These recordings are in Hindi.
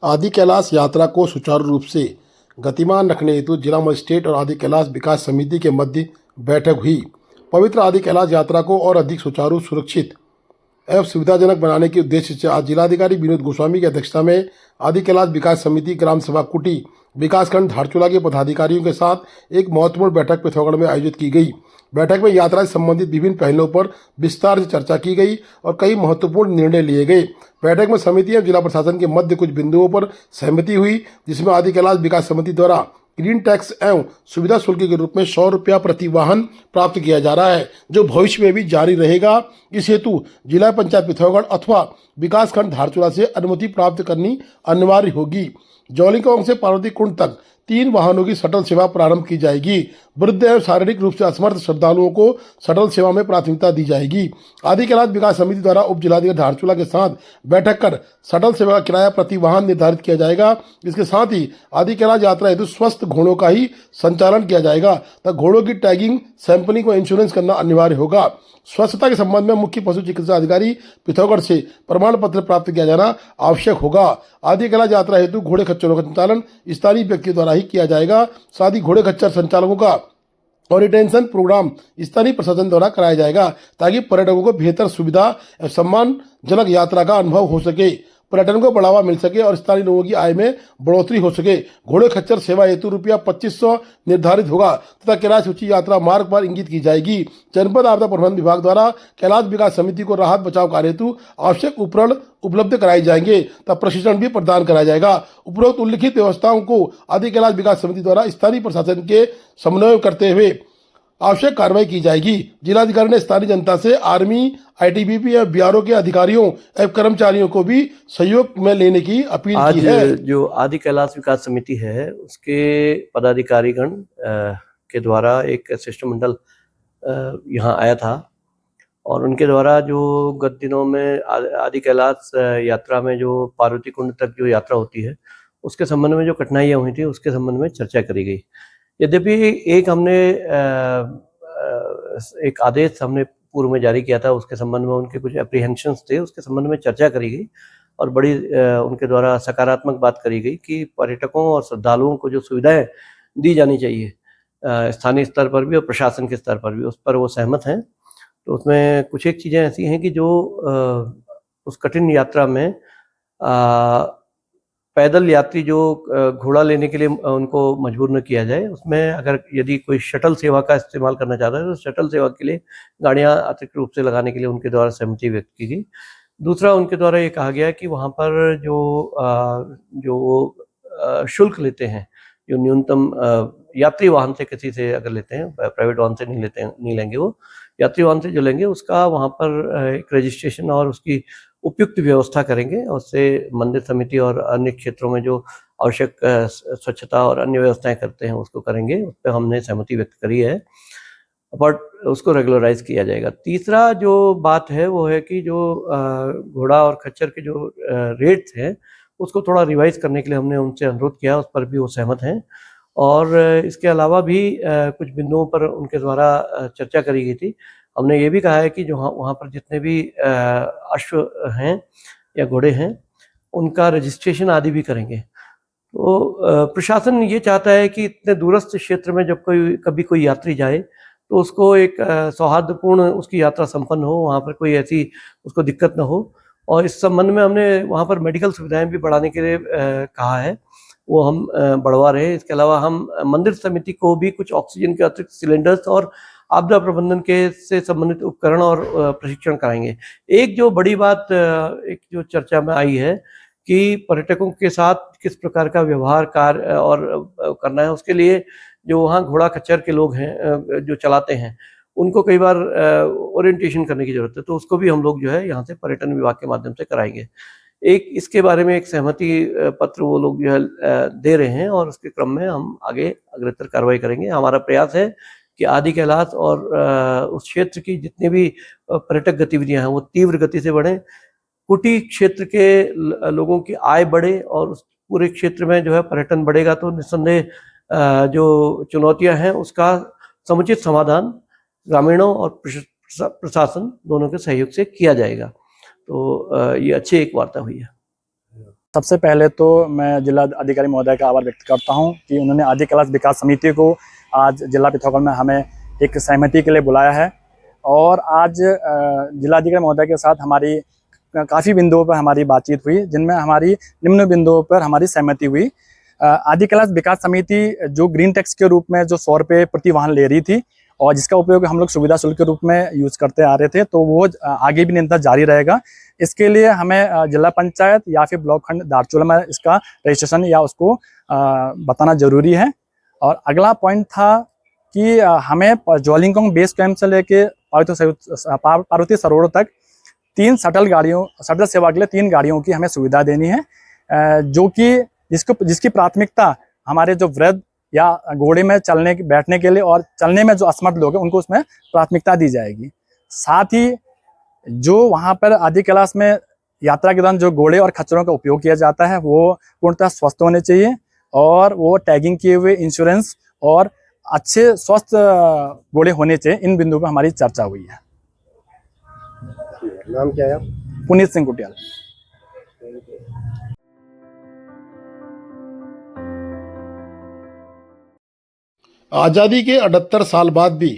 आदि कैलाश यात्रा को सुचारू रूप से गतिमान रखने हेतु जिला मजिस्ट्रेट और आदि कैलाश विकास समिति के मध्य बैठक हुई। पवित्र आदि कैलाश यात्रा को और अधिक सुचारू, सुरक्षित एवं सुविधाजनक बनाने के उद्देश्य से आज जिलाधिकारी विनोद गोस्वामी की अध्यक्षता में आदि कैलाश विकास समिति ग्राम सभा कुटी विकासखंड धारचूला के पदाधिकारियों के साथ एक महत्वपूर्ण बैठक पिथौरागढ़ में आयोजित की गई। बैठक में यात्रा से संबंधित विभिन्न पहलुओं पर विस्तार से चर्चा की गई और कई महत्वपूर्ण निर्णय लिए गए। बैठक में समिति एवं जिला प्रशासन के मध्य कुछ बिंदुओं पर सहमति हुई, जिसमें आदि कैलाश विकास समिति द्वारा ग्रीन टैक्स एवं सुविधा शुल्क के रूप में 100 रुपया प्रति वाहन प्राप्त किया जा रहा है, जो भविष्य में भी जारी रहेगा। इस हेतु जिला पंचायत पिथौरागढ़ अथवा विकासखंड धारचूला से अनुमति प्राप्त करनी अनिवार्य होगी। जौलीकोंग से पार्वती कुंड तक 3 वाहनों की शटल सेवा प्रारंभ की जाएगी। वृद्ध एवं शारीरिक रूप से असमर्थ श्रद्धालुओं को शटल सेवा में प्राथमिकता दी जाएगी। आदि कैलाश विकास समिति द्वारा उप जिलाधिकारी धारचूला के साथ बैठक कर शटल सेवा का किराया प्रति वाहन निर्धारित किया जाएगा। इसके साथ ही आदि कैलाश यात्रा हेतु स्वस्थ घोड़ों का ही संचालन किया जाएगा तथा घोड़ों की टैगिंग, सैंपलिंग व इंश्योरेंस करना अनिवार्य होगा। स्वच्छता के संबंध में मुख्य पशु चिकित्सा अधिकारी पिथौरागढ़ से प्रमाण पत्र प्राप्त किया जाना आवश्यक होगा। आदि कैलाश यात्रा हेतु घोड़े खच्चरों का संचालन स्थानीय व्यक्ति द्वारा ही किया जाएगा। साथ ही घोड़े खच्चर संचालकों का ओरिएंटेशन प्रोग्राम स्थानीय प्रशासन द्वारा कराया जाएगा, ताकि पर्यटकों को बेहतर सुविधा एवं सम्मानजनक यात्रा का अनुभव हो सके, पर्यटन को बढ़ावा मिल सके और स्थानीय लोगों की आय में बढ़ोतरी हो सके। घोड़े खच्चर सेवा हेतु रुपया 2500 निर्धारित होगा तथा कैलाश सूची यात्रा मार्ग पर इंगित की जाएगी। जनपद आपदा प्रबंधन विभाग द्वारा कैलाश विकास समिति को राहत बचाव कार्य हेतु आवश्यक उपकरण उपलब्ध कराए जाएंगे तथा प्रशिक्षण भी प्रदान कराया जाएगा। उपरोक्त उल्लिखित व्यवस्थाओं को आदि कैलाश विकास समिति द्वारा स्थानीय प्रशासन के समन्वय करते हुए आवश्यक कार्रवाई की जाएगी। जिलाधिकारी ने स्थानीय जनता से आर्मी, आईटीबीपी या बीआरओ के अधिकारियों एवं कर्मचारियों को भी सहयोग में लेने की अपील की है। जो आदि कैलाश विकास समिति है उसके पदाधिकारीगण के द्वारा एक शिष्टमंडल यहाँ आया था और उनके द्वारा जो गत दिनों में आदि कैलाश यात्रा में जो पार्वती कुंड तक जो यात्रा होती है उसके संबंध में जो कठिनाइयाँ हुई थी उसके संबंध में चर्चा करी गई। यद्यपि एक हमने एक आदेश हमने पूर्व में जारी किया था, उसके संबंध में उनके कुछ एप्रीहेंशंस थे, उसके संबंध में चर्चा करी गई और बड़ी उनके द्वारा सकारात्मक बात करी गई कि पर्यटकों और श्रद्धालुओं को जो सुविधाएं दी जानी चाहिए स्थानीय स्तर पर भी और प्रशासन के स्तर पर भी, उस पर वो सहमत हैं। तो उसमें कुछ एक चीज़ें ऐसी हैं कि जो उस कठिन यात्रा में पैदल यात्री जो घोड़ा लेने के लिए उनको मजबूर न किया जाए, उसमें अगर यदि कोई शटल सेवा का इस्तेमाल करना चाहता है तो शटल सेवा के लिए गाड़ियां अतिरिक्त रूप से लगाने के लिए उनके द्वारा सहमति व्यक्त की गई। दूसरा, उनके द्वारा ये कहा गया कि वहाँ पर जो शुल्क लेते हैं, जो न्यूनतम यात्री वाहन से किसी से अगर लेते हैं, प्राइवेट वाहन से नहीं लेंगे, वो यात्री वाहन से जो लेंगे उसका वहाँ पर एक रजिस्ट्रेशन और उसकी उपयुक्त व्यवस्था करेंगे। और उससे मंदिर समिति और अन्य क्षेत्रों में जो आवश्यक स्वच्छता और अन्य व्यवस्थाएं करते हैं उसको करेंगे। उस पर हमने सहमति व्यक्त करी है, बट उसको रेगुलराइज किया जाएगा। तीसरा जो बात है वो है कि जो घोड़ा और खच्चर के जो रेट्स हैं उसको थोड़ा रिवाइज करने के लिए हमने उनसे अनुरोध किया, उस पर भी वो सहमत हैं। और इसके अलावा भी कुछ बिंदुओं पर उनके द्वारा चर्चा करी गई थी। हमने ये भी कहा है कि जो वहाँ पर जितने भी अश्व हैं या घोड़े हैं उनका रजिस्ट्रेशन आदि भी करेंगे। तो प्रशासन ये चाहता है कि इतने दूरस्थ क्षेत्र में जब कभी कोई यात्री जाए तो उसको एक सौहार्दपूर्ण उसकी यात्रा संपन्न हो, वहाँ पर कोई ऐसी उसको दिक्कत न हो। और इस संबंध में हमने वहाँ पर मेडिकल सुविधाएं भी बढ़ाने के लिए कहा है, वो हम बढ़वा रहे हैं। इसके अलावा हम मंदिर समिति को भी कुछ ऑक्सीजन के अतिरिक्त सिलेंडर्स और आपदा प्रबंधन के से संबंधित उपकरण और प्रशिक्षण कराएंगे। एक जो बड़ी बात एक जो चर्चा में आई है कि पर्यटकों के साथ किस प्रकार का व्यवहार कार्य और करना है, उसके लिए जो वहाँ घोड़ा खच्चर के लोग हैं जो चलाते हैं उनको कई बार ओरिएंटेशन करने की जरूरत है, तो उसको भी हम लोग जो है यहाँ से पर्यटन विभाग के माध्यम से कराएंगे। एक इसके बारे में एक सहमति पत्र वो लोग जो है दे रहे हैं और उसके क्रम में हम आगे अग्रतर कार्रवाई करेंगे। हमारा प्रयास है कि आदि कैलाश और उस क्षेत्र की जितनी भी पर्यटक गतिविधियां हैं वो तीव्र गति से बढ़ें, कुटी क्षेत्र के लोगों की आय बढ़े और उस पूरे क्षेत्र में जो है पर्यटन बढ़ेगा तो निस्संदेह जो चुनौतियां हैं उसका समुचित समाधान ग्रामीणों और प्रशासन दोनों के सहयोग से किया जाएगा। तो ये अच्छी एक वार्ता हुई है। सबसे पहले तो मैं जिला अधिकारी महोदय का आभार व्यक्त करता हूं कि उन्होंने आदि कैलाश विकास समिति को आज जिला पिथौरागढ़ में हमें एक सहमति के लिए बुलाया है। और आज जिलाधिकारी महोदय के साथ हमारी काफ़ी बिंदुओं पर हमारी बातचीत हुई, जिनमें हमारी निम्न बिंदुओं पर हमारी सहमति हुई। आदि कैलाश विकास समिति जो ग्रीन टैक्स के रूप में जो 100 रुपये प्रति वाहन ले रही थी और जिसका उपयोग हम लोग सुविधा शुल्क के रूप में यूज़ करते आ रहे थे, तो वो आगे भी निरंतर जारी रहेगा। इसके लिए हमें जिला पंचायत या फिर ब्लॉक खंड दारचूला में इसका रजिस्ट्रेशन या उसको बताना जरूरी है। और अगला पॉइंट था कि हमें ज्वालिंगकोंग बेस कैंप से लेके पार्वती सरोवर तक 3 शटल सेवा के लिए 3 गाड़ियों की हमें सुविधा देनी है, जो कि जिसकी प्राथमिकता हमारे जो वृद्ध या घोड़े में बैठने के लिए और चलने में जो असमर्थ लोग हैं उनको उसमें प्राथमिकता दी जाएगी। साथ ही जो वहाँ पर आदि कैलाश में यात्रा के दौरान जो घोड़े और खच्चरों का उपयोग किया जाता है वो पूर्णतः स्वस्थ होने चाहिए और वो टैगिंग किए हुए, इंश्योरेंस और अच्छे स्वस्थ घोड़े होने चाहिए। इन बिंदुओं पर हमारी चर्चा हुई है। नाम क्या है? पुनीत सिंह कुटियाल। आज़ादी के 78 साल बाद भी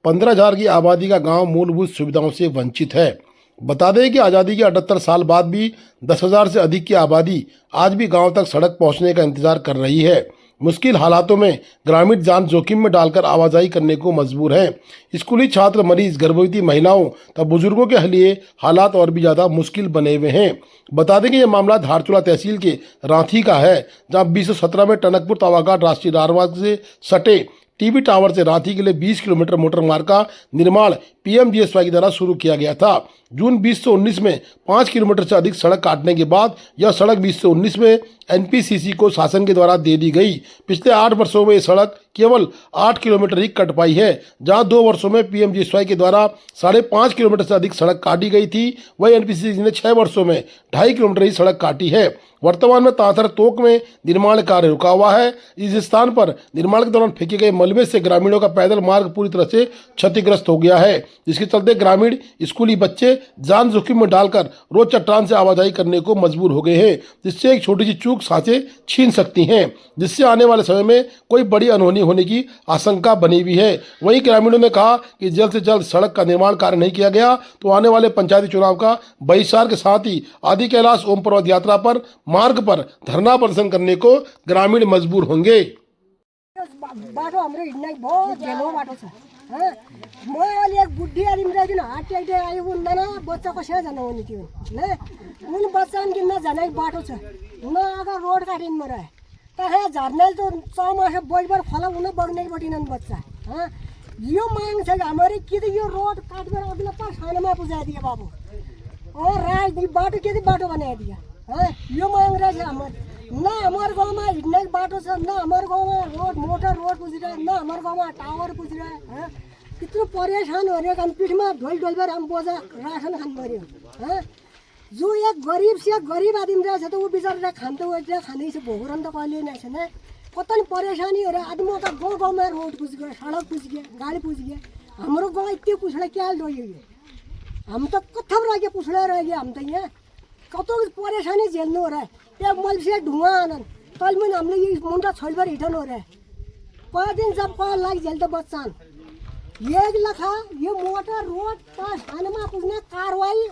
15,000 की आबादी का गांव मूलभूत सुविधाओं से वंचित है। बता दें कि आज़ादी के 78 साल बाद भी 10,000 से अधिक की आबादी आज भी गांव तक सड़क पहुंचने का इंतजार कर रही है। मुश्किल हालातों में ग्रामीण जान जोखिम में डालकर आवाजाही करने को मजबूर हैं। स्कूली छात्र, मरीज, गर्भवती महिलाओं तथा बुजुर्गों के लिए हालात और भी ज़्यादा मुश्किल बने हुए हैं। बता दें कि यह मामला धारचूला तहसील के रांथी का है, जहां 2017 में टनकपुर तवाघाट राष्ट्रीय राजमार्ग से सटे टीवी टावर से रांची के लिए 20 किलोमीटर मोटर मार्ग का निर्माण पीएमजीएसवाई के द्वारा शुरू किया गया था। जून 2019 में 5 किलोमीटर से अधिक सड़क काटने के बाद यह सड़क 2019 में एनपीसीसी को शासन के द्वारा दे दी गई। पिछले 8 वर्षों में यह सड़क केवल 8 किलोमीटर ही कट पाई है, जहां 2 वर्षों में पीएमजीएसवाई के द्वारा 5.5 किलोमीटर से अधिक सड़क काटी गई थी। वही एनपीसीसी ने 6 वर्षों में 2.5 किलोमीटर ही सड़क काटी है। वर्तमान में ताथर तोक में निर्माण कार्य रुका हुआ है। इस स्थान पर निर्माण के दौरान फेंके गए मलबे से ग्रामीणों का पैदल मार्ग पूरी तरह से क्षतिग्रस्त हो गया है, जिसके चलते ग्रामीण स्कूली बच्चे जान जोखिम में डालकर रोज चट्टान से आवाजाही करने को मजबूर हो गए हैं, जिससे एक छोटी सी चूक सांसें छीन सकती हैं, जिससे आने वाले समय में कोई बड़ी अनहोनी होने की आशंका बनी हुई है। वहीं ग्रामीणों ने कहा कि जल्द से जल्द सड़क का निर्माण कार्य नहीं किया गया तो आने वाले पंचायती चुनाव का बहिष्कार के साथ ही आदि कैलाश ओम पर्वत यात्रा पर मार्ग पर धरना प्रदर्शन करने को ग्रामीण मजबूर होंगे। बाटो हाम्रो हिँड्न बहुत झेलो बाटो छ। म अलि एक बुढी आदमी रहेछ, हात ट्याक्दै आयो हुँदैन, बच्चा कसरी जान हुने थियो ल। उन बच्चा किन्न जाने बाटो छ न, अगर रोड काटिन म रहे तहाँ झर्नेल तो चौमासे बोइबर फला उन बग्ने बटिनन् बच्चा। यो मांग छ हाम्रो कि त यो रोड काटबर अगला पास खानामा पुजाइदियो बाबू और राज बाटो के बाटो बनाइदियो। यो मांग रहेछ हाम्रो। न हमारे गाँव में हिँड्ने बाटो छ, न हमारे गाँव में रोड मोटर रोड पुजिरहे, न हमारे गाँव में टावर पुजिरहे। कितना परेशान हो रहे, हम पीठ में ढोल हम बोझा राशन खान पर्यो। जो एक गरीब से गरीब आदमी रहेछ तो वो बेचारा खाते हुए खाने से भोगरन तो कहिले नहीं है। कत परेशानी हो रहा आदमी का गाँव में रोड पुज गया, सड़क पुज गया, गाड़ी पुज गया। हमारो गाँव इतने पुछड़े क्या डोइए, हम तो कथम रह गए पुछड़े रह गए। हम तो यहाँ कत परेशानी झेल्नु हो रहा है। एक मल से धुआं आनंद कल में हमने ये मुंडा छोड़कर रिटर्न हो रहा है। कई दिन जब कल लाग झेलते बच्चा ये लखा ये मोटर रोड पास खाने में पुगने कार्रवाई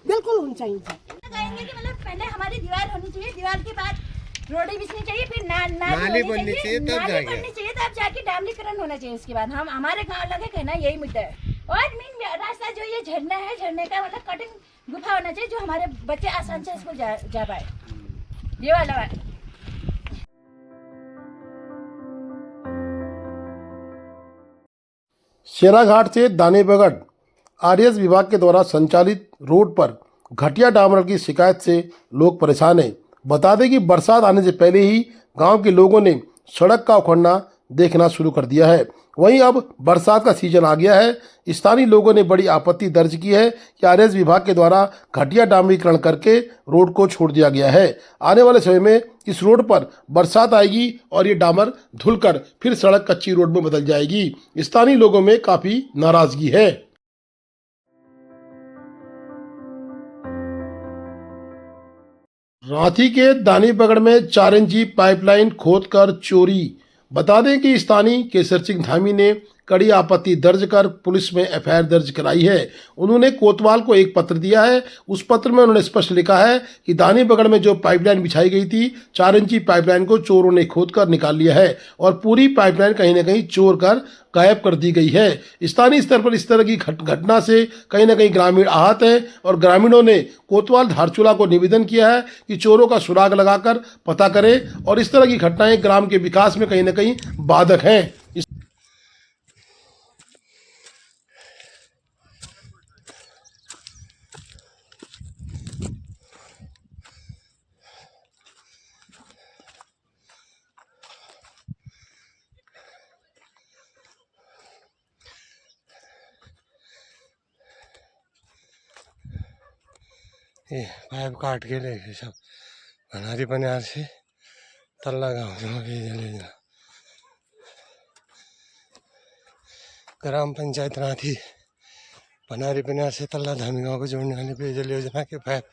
बिल्कुल होनी चाहिए। कहेंगे कि मतलब पहले हमारी दीवार होनी चाहिए, दीवार के बाद रोडें बिछनी चाहिए, फिर नाली बननी चाहिए, तब जाके डामरीकरण होना चाहिए। उसके बाद हम हमारे गाँव लगे कहना यही मुद्दा है। और मेन रास्ता जो ये झरना है, झरने का मतलब कटिंग गुफा होना चाहिए जो हमारे बच्चे आसान से स्कूल जा पाए। ये वाला शेराघाट से दानेबगढ़ आरएस विभाग के द्वारा संचालित रोड पर घटिया डामर की शिकायत से लोग परेशान हैं। बता दें कि बरसात आने से पहले ही गांव के लोगों ने सड़क का उखड़ना देखना शुरू कर दिया है। वहीं अब बरसात का सीजन आ गया है। स्थानीय लोगों ने बड़ी आपत्ति दर्ज की है कि आरएस विभाग के द्वारा घटिया डामरीकरण करके रोड को छोड़ दिया गया है। आने वाले समय में इस रोड पर बरसात आएगी और ये डामर धुलकर फिर सड़क कच्ची रोड में बदल जाएगी। स्थानीय लोगों में काफ़ी नाराजगी है। रांची के दानीपगड़ में 4 इंची पाइपलाइन खोदकर चोरी। बता दें कि स्थानीय केसर सिंह धामी ने कड़ी आपत्ति दर्ज कर पुलिस में एफआईआर दर्ज कराई है। उन्होंने कोतवाल को एक पत्र दिया है। उस पत्र में उन्होंने स्पष्ट लिखा है कि दानीपगड़ में जो पाइपलाइन बिछाई गई थी 4 इंची पाइपलाइन को चोरों ने खोदकर निकाल लिया है और पूरी पाइपलाइन कहीं न कहीं चोर कर गायब कर दी गई है। स्थानीय स्तर पर इस तरह की घटना से कहीं न कहीं ग्रामीण आहत हैं और ग्रामीणों ने कोतवाल धारचूला को निवेदन किया है कि चोरों का सुराग लगाकर पता करें और इस तरह की घटनाएं ग्राम के विकास में कहीं न कहीं बाधक हैं। ये पाइप काट के ले गए सब भनारी पनियार से तल्ला गाँव ग्राम पंचायत रांची भनारी पनियार से तल्ला धामी गाँव को जोड़ने वाली पेयजल योजना के पाइप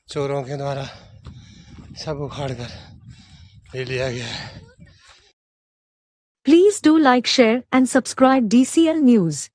चोरों के द्वारा सब उखाड़ कर ले लिया गया है। Please do like, share and subscribe DCL News.